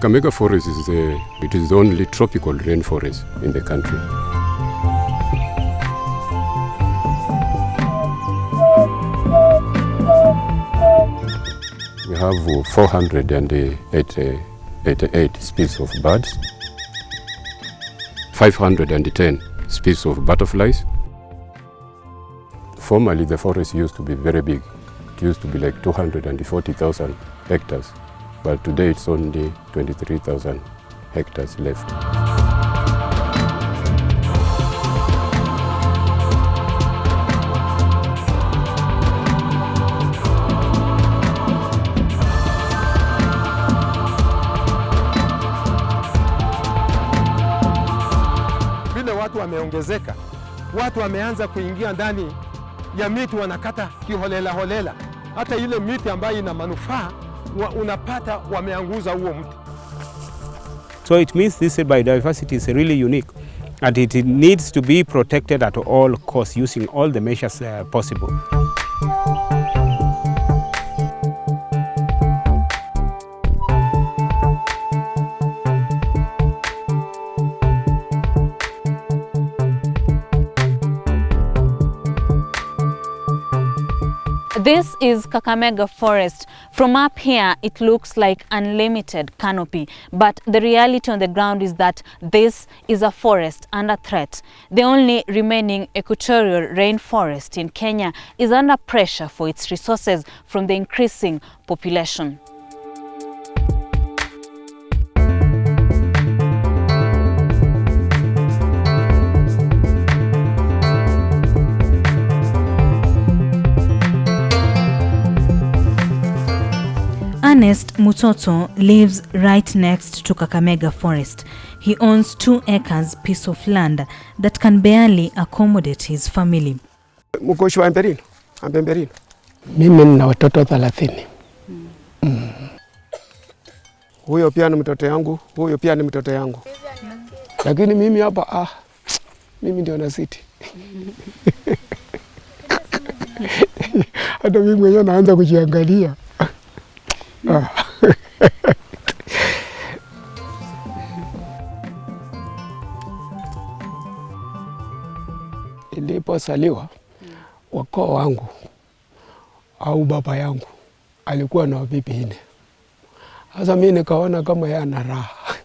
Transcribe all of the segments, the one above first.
Kakamega forest is the only tropical rainforest in the country. We have 488 species of birds, 510 species of butterflies. Formerly, the forest used to be very big. It used to be like 240,000 hectares, but today it's only 23,000 hectares left. Vile watu wameongezeka, watu wameanza kuingia ndani ya miti, wanakata kiholela holela. Hata ile miti ambayo ina manufaa unapata wameanguza huo mti. So it means this biodiversity is really unique and it needs to be protected at all costs using all the measures possible. This is Kakamega forest. From up here, it looks like unlimited canopy, but the reality on the ground is that this is a forest under threat. The only remaining equatorial rainforest in Kenya is under pressure for its resources from the increasing population. Ernest Musotso lives right next to Kakamega forest. He owns 2 acres piece of land that can barely accommodate his family. Mkoshi wa Mbemberino. Mimi nina watoto 30. Huyo pia ni mtoto yangu, huyo pia ni mtoto yangu. Lakini mimi hapa mimi ndio nasiti. Hata mimi mwenyewe naanza kujiangalia. Nilipozaliwa, wakoo wangu au baba yangu alikuwa na bibi 4. Sasa mimi nikaona kama yeye ana raha.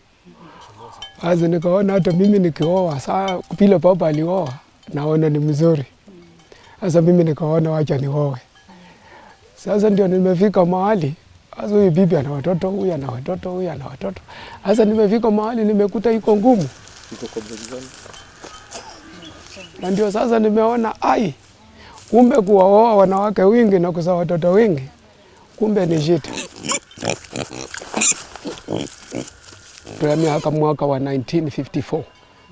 Sasa nikaona hata mimi nikioa, saa vile baba alioa, naona ni mzuri. Sasa mimi nikaona wacha nioe. Sasa ndio nimefika mahali, sasa huyu bibi ana watoto, huyu ana watoto, huyu ana watoto. Sasa nimefika mahali nimekuta iko ngumu. Na ndio sasa nimeona kumbe kuwaoa wanawake wengi na kuzaa watoto wengi, kumbe ni shida. Tulihamia hapa mwaka wa 1954,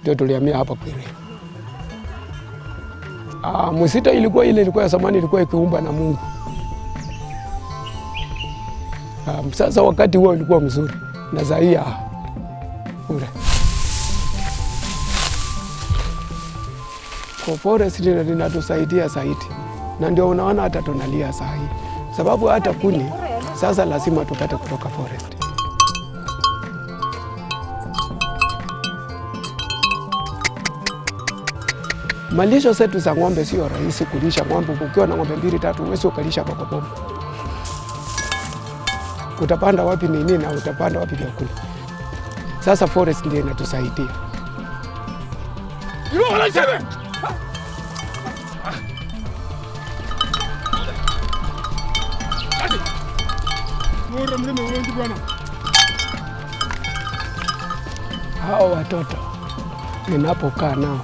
ndio tulihamia hapa Kwiri. Msita ilikuwa ya zamani, ilikuwa ikiumba na Mungu. Sasa wakati huo ulikuwa mzuri na zaia ure. Kwa forest linatusaidia zaidi, na ndio unaona hata tunalia saa hii, sababu hata kuni sasa lazima tupate kutoka forest. Malisho zetu za ng'ombe sio rahisi kulisha ng'ombe. Ukiwa na ng'ombe 2 3 huwezi ukalisha kwa bomba. Utapanda wapi nini na utapanda wapi vyakula? Sasa forest ndio inatusaidia. Hao watoto ninapokaa nao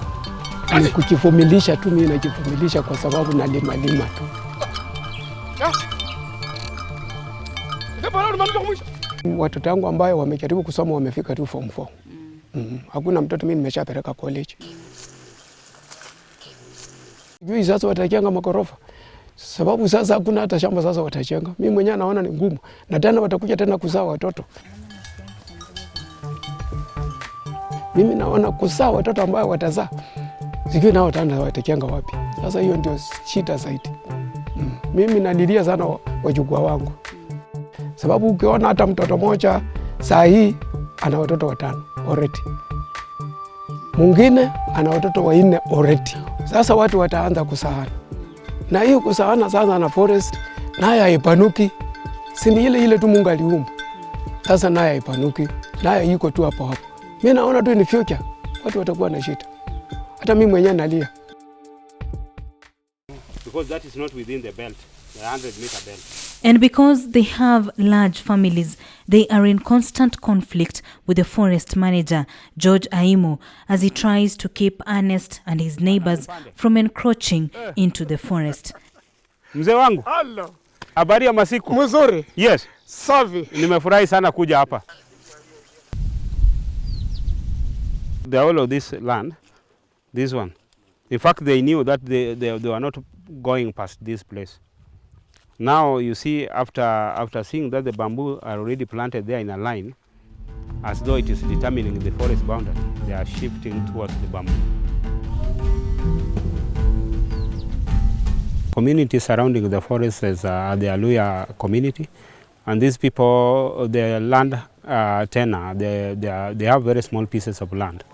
ni kujivumilisha tu, mimi najivumilisha kwa sababu nalima tu. Watoto wangu ambao wamejaribu kusoma wamefika tu form 4. Hakuna mtoto mimi nimeshapeleka college. Juu sasa watajenga magorofa. Sababu sasa hakuna hata shamba sasa watajenga. Mimi mwenyewe naona ni ngumu. Na tena watakuja tena kuzaa watoto. Mimi naona kuzaa watoto ambao watazaa. Sijui nao watajenga wapi. Sasa hiyo ndio shida zaidi. Mimi nalilia sana wajukuu wangu. Sababu ukiona hata mtoto mmoja saa hii ana watoto 5 already. Mwingine ana watoto 4 already. Sasa watu wataanza kusahana. Na hiyo kusahana sasa na forest naye haipanuki. Si ni ile tu Mungu aliumba. Sasa naye haipanuki. Naye yuko tu hapo hapo. Mimi naona tu ni future watu watakuwa na shida. Hata mimi mwenyewe nalia. Because that is not within the belt, the 100-meter belt. And because they have large families, they are in constant conflict with the forest manager, George Aimo, as he tries to keep Ernest and his neighbors from encroaching into the forest. Mzee wangu, habari ya masiku? Mzuri. Yes. Safi. Nimefurahi sana kuja hapa. The whole of this land, this one, in fact they knew that they were not going past this place. Now you see, after seeing that the bamboo are already planted there in a line, as though it is determining the forest boundary, they are shifting towards the bamboo. Community surrounding the forest is the Aluya community, and these people, their land tenure, they have very small pieces of land.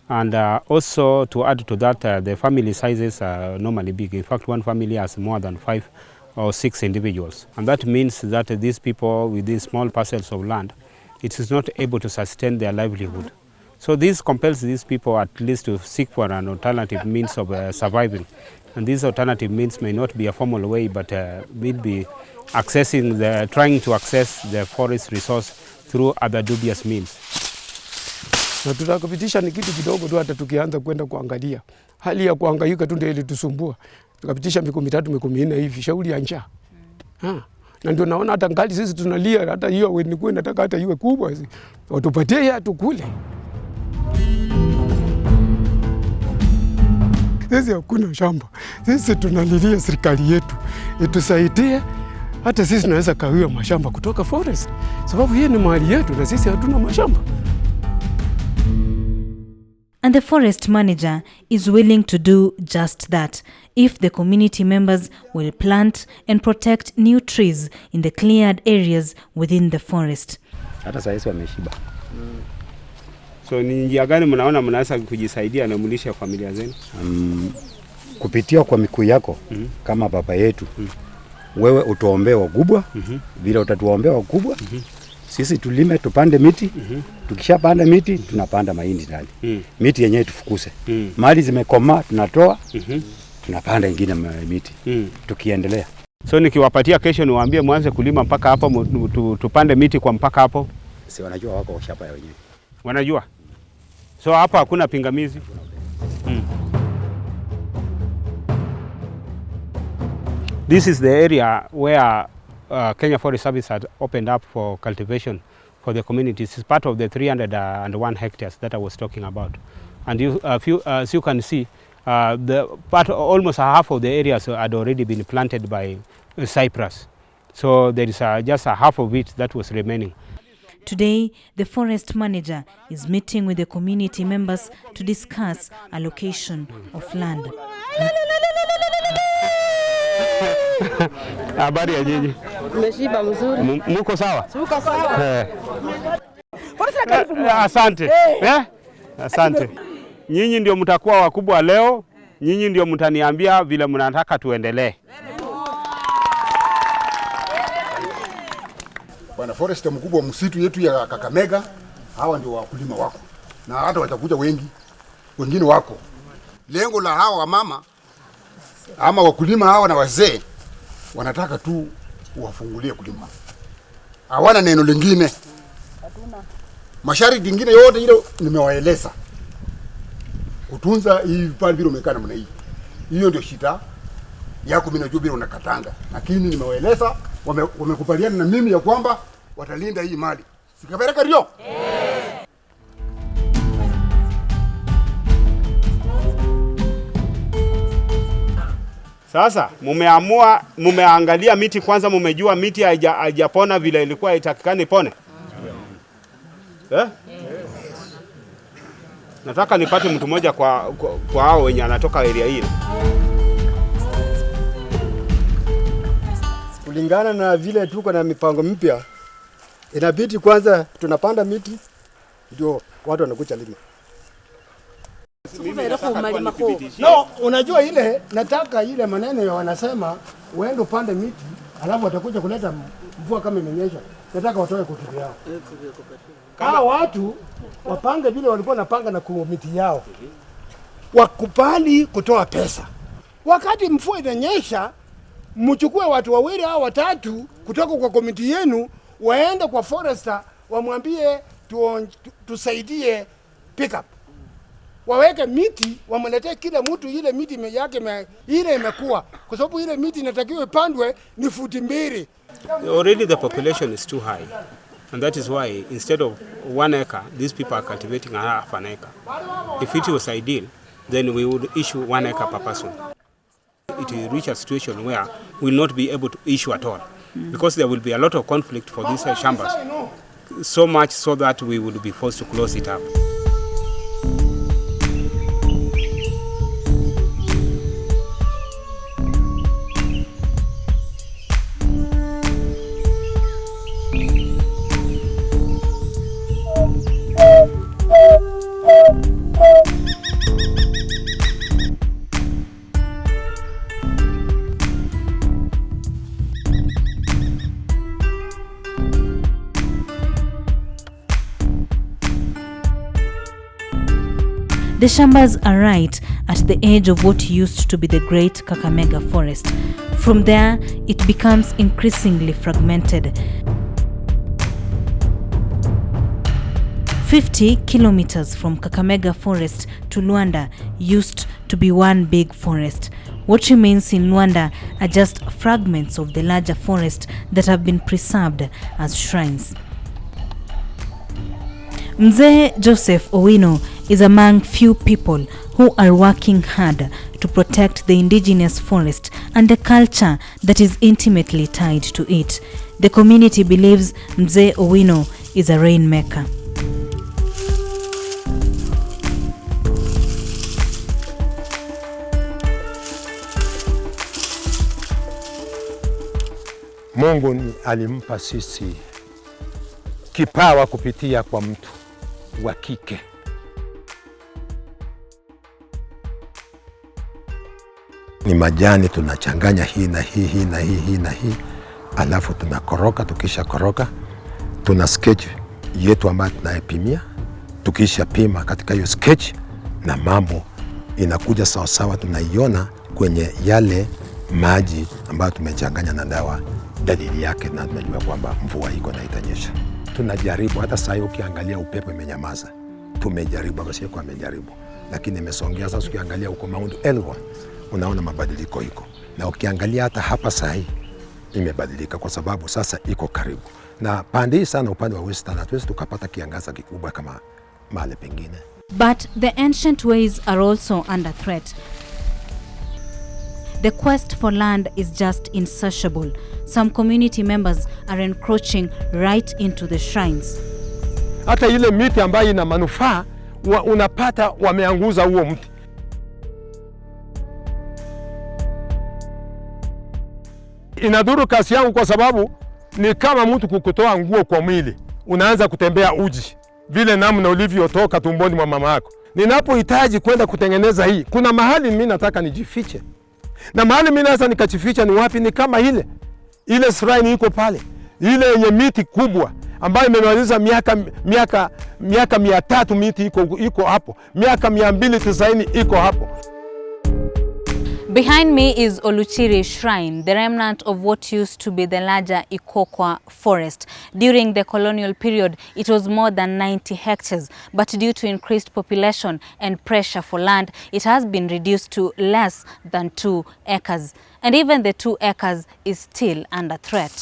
And also to add to that, the family sizes are normally big. In fact, one family has more than 5 or 6 individuals. And that means that these people with these small parcels of land, it is not able to sustain their livelihood. So this compels these people at least to seek for an alternative means of surviving. And this alternative means may not be a formal way, but will be trying to access the forest resource through other dubious means. Na tutakapitisha ni kitu kidogo tu, hata tukianza kwenda kuangalia. Hali ya kuhangaika tu ndio ilitusumbua. Tukapitisha miku 3 miku 4 hivi, shauri ya njaa. Na ndio naona hata ngali sisi tunalia, hata hiyo wenikuwe nataka hata iwe kubwa. Watupatie ya tukule. Sisi hakuna shamba. Sisi tunalilia serikali yetu itusaidie, hata sisi tunaweza kawiwa mashamba kutoka forest. Sababu hii ni mali yetu na sisi hatuna mashamba. And the forest manager is willing to do just that if the community members will plant and protect new trees in the cleared areas within the forest. Hata sasa wameshiba. So ni njia gani mnaona mnaweza kujisaidia na mlishe familia zenu? Kupitia kwa mikuu yako kama baba yetu. Wewe utuombee wakubwa, vile utatuombea wakubwa. Sisi tulime, tupande miti. Tukishapanda miti tunapanda mahindi ndani. Miti yenyewe tufukuse. Mali zimekomaa tunatoa. Tunapanda ingine miti. Tukiendelea. So nikiwapatia kesho niwaambie mwanze kulima mpaka hapo, tupande miti kwa mpaka hapo. Si wanajua wako shamba wenyewe. Wanajua. So hapa hakuna pingamizi. This is the area where Kenya Forest Service had opened up for cultivation for the communities. It's part of the 301 hectares that I was talking about. And as you can see, almost half of the areas had already been planted by cypress. So there is just a half of it that was remaining. Today, the forest manager is meeting with the community members to discuss allocation of land. Habari ya jiji. Tumeshiba mzuri. Muko sawa? Tuko sawa. Asante. Asante. Nyinyi ndio mtakuwa wakubwa leo. Nyinyi ndio mtaniambia vile mnataka tuendelee. Bwana forest mkubwa msitu yetu ya Kakamega, hawa ndio wakulima wako. Na hata watakuja wengi. Wengine wako. Lengo la hawa wamama ama wakulima hawa na wazee wanataka tu wafungulie kulima. Hawana neno lingine. Hatuna. Masharti mengine yote ile nimewaeleza. Kutunza hii pale bila umekaa namna hii. Hiyo ndio shida yako, mimi najua bila unakatanga. Lakini nimewaeleza, wamekubaliana na mimi ya kwamba watalinda hii mali. Sikapeleka rio. Sasa mumeangalia miti kwanza, mumejua miti haijapona vile ilikuwa itakikani pone. Nataka nipate mtu mmoja kwa hao wenye anatoka area hii. Kulingana na vile tuko na mipango mpya, inabidi kwanza tunapanda miti ndio watu wanakuja lima. No, unajua ile nataka ile maneno wanasema uende upande miti alafu watakuja kuleta mvua kama imenyesha. Nataka watoe kutubu yao. Kama watu wapange vile walikuwa napanga na komiti yao. Wakubali kutoa pesa. Wakati mvua inanyesha, mchukue watu wawili au watatu kutoka kwa komiti yenu waende kwa forester wamwambie tusaidie pick up. Waweke miti, wamletee kila mtu ile miti yake ile imekuwa. Kwa sababu ile miti inatakiwa ipandwe ni futi 2. Already the population is too high. And that is why instead of 1 acre, these people are cultivating half an acre. If it was ideal, then we would issue 1 acre per person. It will reach a situation where we will not be able to issue at all. Because there will be a lot of conflict for these shambas. So much so that we will be forced to close it up. The shambas are right at the edge of what used to be the great Kakamega forest. From there, it becomes increasingly fragmented. 50 kilometers from Kakamega forest to Luanda used to be one big forest. What remains in Luanda are just fragments of the larger forest that have been preserved as shrines. Mzee Joseph Owino is among few people who are working hard to protect the indigenous forest and the culture that is intimately tied to it. The community believes Mzee Owino is a rainmaker. Mungu alimpa sisi kipawa kupitia kwa mtu wa kike. Ni majani tunachanganya hii na hii, hii na hii, hii na hii. Alafu tunakoroka, tukisha koroka, tuna sketch yetu ambayo tunayepimia. Tukisha pima katika hiyo sketch na mambo inakuja sawa sawa, tunaiona kwenye yale maji ambayo tumechanganya na dawa, dalili yake na tunajua kwamba mvua iko na itanyesha. Tunajaribu, hata sasa ukiangalia upepo imenyamaza. Tumejaribu, basi kwa amejaribu. Lakini imesongea sasa, ukiangalia huko Mount Elgon unaona mabadiliko iko. Na ukiangalia hata hapa sasa imebadilika kwa sababu sasa iko karibu. Na pande sana upande wa Western hatuwezi tukapata kiangaza kikubwa kama mahali pengine. But the ancient ways are also under threat. The quest for land is just insatiable. Some community members are encroaching right into the shrines. Hata ile miti ambayo ina manufaa unapata wameanguza huo mti. Inadhuru kasi yangu kwa sababu ni kama mtu kukutoa nguo kwa mwili. Unaanza kutembea uji vile namna ulivyotoka tumboni mwa mama yako. Ninapohitaji kwenda kutengeneza hii, kuna mahali mimi nataka nijifiche. Na mahali mimi naweza nikajificha ni wapi? Ni kama ile shrine iko pale. Ile yenye miti kubwa ambayo imemaliza miaka 300 miti iko hapo. Miaka 290 iko hapo. Behind me is Oluchiri Shrine, the remnant of what used to be the larger Ikokwa forest. During the colonial period, it was more than 90 hectares, but due to increased population and pressure for land, it has been reduced to less than 2 acres. And even the 2 acres is still under threat.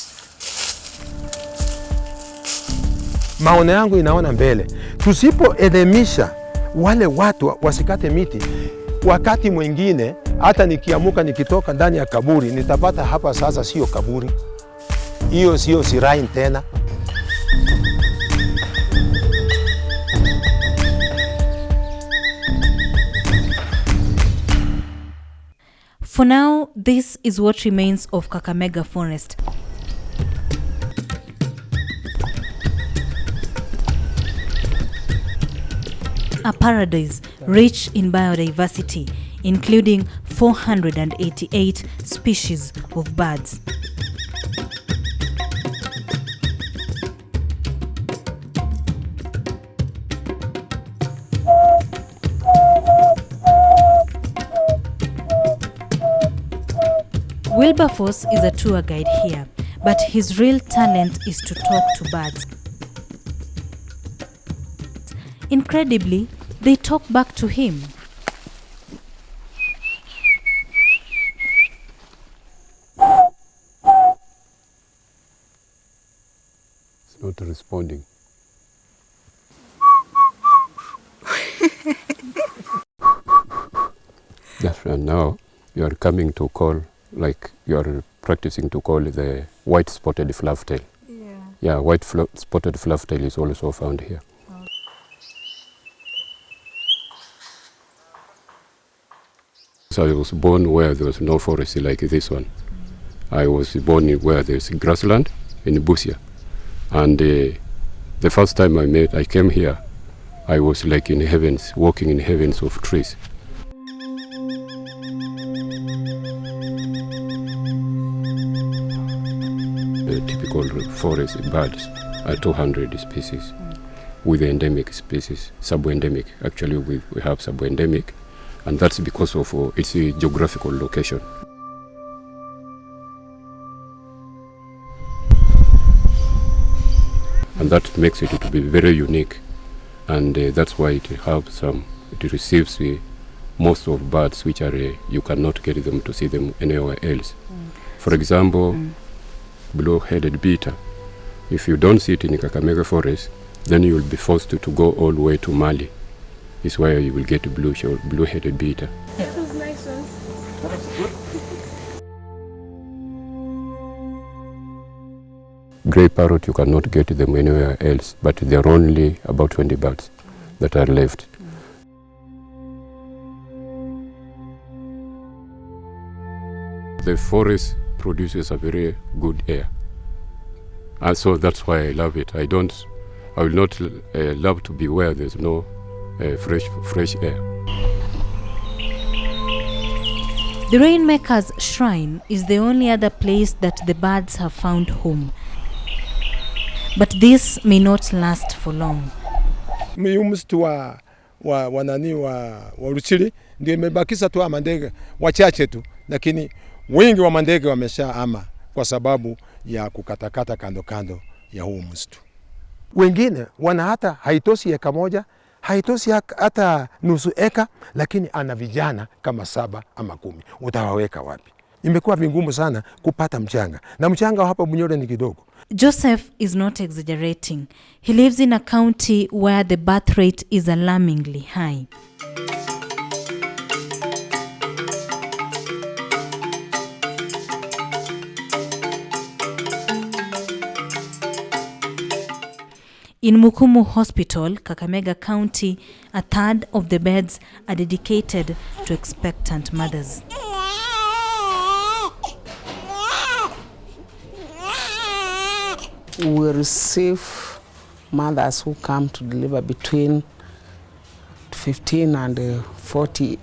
Maono yangu inaona mbele. Tusipoelimisha wale watu wasikate miti, wakati mwingine hata nikiamuka nikitoka ndani ya kaburi nitapata hapa sasa sio kaburi. Hiyo sio shrine tena. For now, this is what remains of Kakamega forest. a paradise rich in biodiversity, including 488 species of birds. Wilberforce is a tour guide here, but his real talent is to talk to birds. Incredibly, they talk back to him. It's not responding. That's right. Now you are coming to call, like you are practicing to call the white spotted flufftail. Yeah, white spotted flufftail is also found here. So I was born where there was no forest like this one. I was born where there's grassland in Busia. And the first time I came here, I was like in heavens, walking in heavens of trees. The typical forest birds are 200 species with endemic species, sub-endemic. Actually, we have sub-endemic, and that's because of its geographical location. And that makes it to be very unique, and that's why it receives most of birds which are you cannot get them to see them anywhere else. For example, blue-headed beater. If you don't see it in the Kakamega forest, then you will be forced to go all the way to Mali. It's where you will get blue-headed beater. Those nice ones. Grey parrot, you cannot get them anywhere else, but there are only about 20 birds that are left. The forest produces a very good air, and so that's why I love it. I will not love to be where there's no fresh air. The Rainmakers Shrine is the only other place that the birds have found home. But this may not last for long. Msitu wa Ruchiri ndio imebakisha tu mandege wachache tu, lakini wengi wa mandege wameshaama kwa sababu ya kukatakata kando kando ya huu msitu. Wengine wana hata haitoshi eka moja, haitoshi hata nusu eka, lakini ana vijana kama 7 ama 10. Utawaweka wapi? Imekuwa vingumu sana kupata mchanga, na mchanga hapa Bunyore ni kidogo. Joseph is not exaggerating. He lives in a county where the birth rate is alarmingly high. In Mukumu Hospital, Kakamega County, 1/3 of the beds are dedicated to expectant mothers. We receive mothers who come to deliver between 15 and 40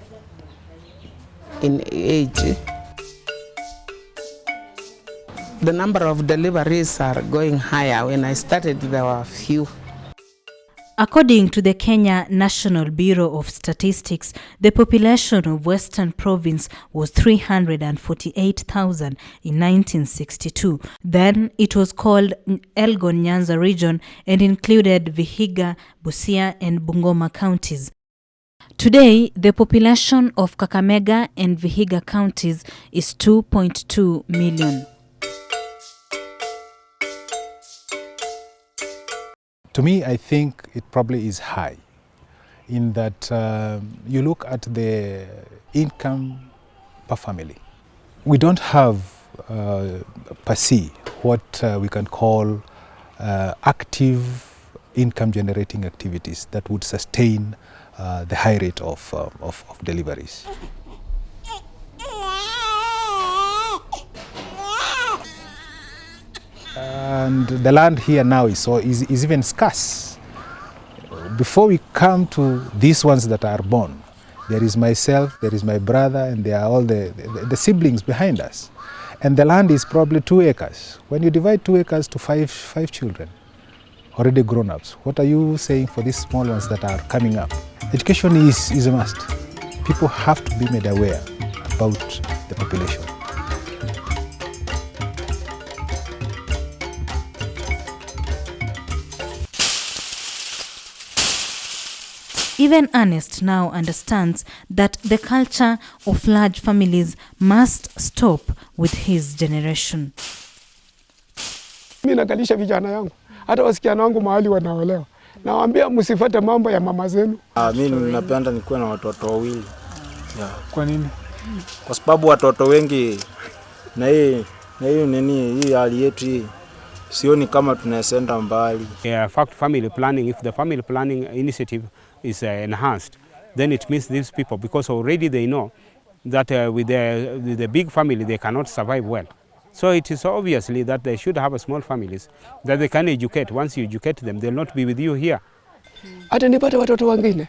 in age. The number of deliveries are going higher. When I started, there were few. According to the Kenya National Bureau of Statistics, the population of Western Province was 348,000 in 1962. Then it was called Elgon Nyanza region and included Vihiga, Busia and Bungoma counties. Today, the population of Kakamega and Vihiga counties is 2.2 million. To me, I think it probably is high in that you look at the income per family. We don't have per se what we can call active income generating activities that would sustain the high rate of deliveries. And the land here now is even scarce. before we come to these ones that are born, there is myself, there is my brother, and there are all the siblings behind us. And the land is probably 2 acres. When you divide 2 acres to five children, already grown-ups, what are you saying for these small ones that are coming up? Education is a must. People have to be made aware about the population. Even Ernest now understands that the culture of large families must stop with his generation. Mimi nakalisha vijana yangu, hata wasichana wangu mahali wanaolewa. Nawaambia msifuate mambo ya mama zenu. Mimi napenda nikuwe na watoto wawili. Kwa nini? Kwa sababu watoto wengi na hii hali yetu hii sioni kama tunasenda mbali. Fact family planning, if the family planning initiative is enhanced, then it means these people, because already they know that with the big family they cannot survive well. So it is obviously that they should have small families that they can educate. Once you educate them, they'll not be with you here. Ati nipate watoto wengine,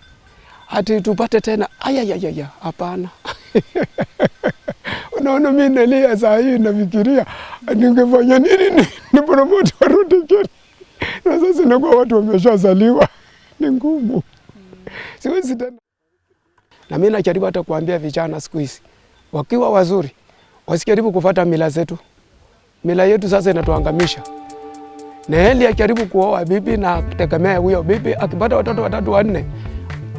ati tupate tena, ayayayaya, hapana. Unaona mimi nalia saa hii nafikiria ningefanya nini ni promote warudi Kenya. Na sasa inakuwa watu wameshazaliwa, ni ngumu. Siwezi tena. Na mimi najaribu hata kuambia vijana siku hizi, wakiwa wazuri, wasikaribu kufuata mila zetu. Mila yetu sasa inatuangamisha. Na heli akijaribu kuoa bibi na kutegemea huyo bibi, akipata watoto 3 4,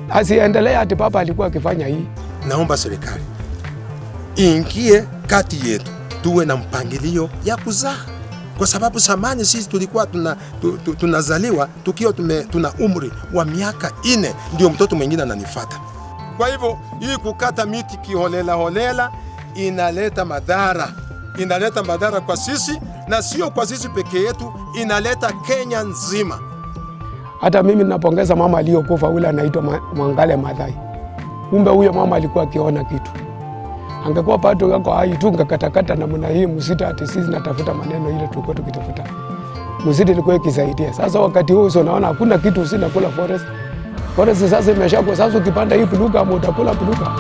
asiendelee ati baba alikuwa akifanya hii. Naomba serikali ingie kati yetu, tuwe na mpangilio ya kuzaa. Kwa sababu zamani sisi tulikuwa tunazaliwa tukiwa tuna umri wa miaka 4 ndio mtoto mwingine ananifuata. Kwa hivyo hii kukata miti kiholela holela inaleta madhara kwa sisi, na sio kwa sisi peke yetu, inaleta Kenya nzima. Hata mimi ninapongeza mama aliyokufa, ule anaitwa Mwangale Madhai. Kumbe huyo mama alikuwa akiona kitu. Angekuwa pato yako hai tu ngakatakata namna hii, msita ati sisi natafuta maneno ile tulikuwa tukitafuta. Msita ilikuwa ikisaidia. Sasa wakati huo unaona hakuna kitu, usina kula forest. Forest sasa imeshakuwa, sasa ukipanda hii puluka ama utakula puluka.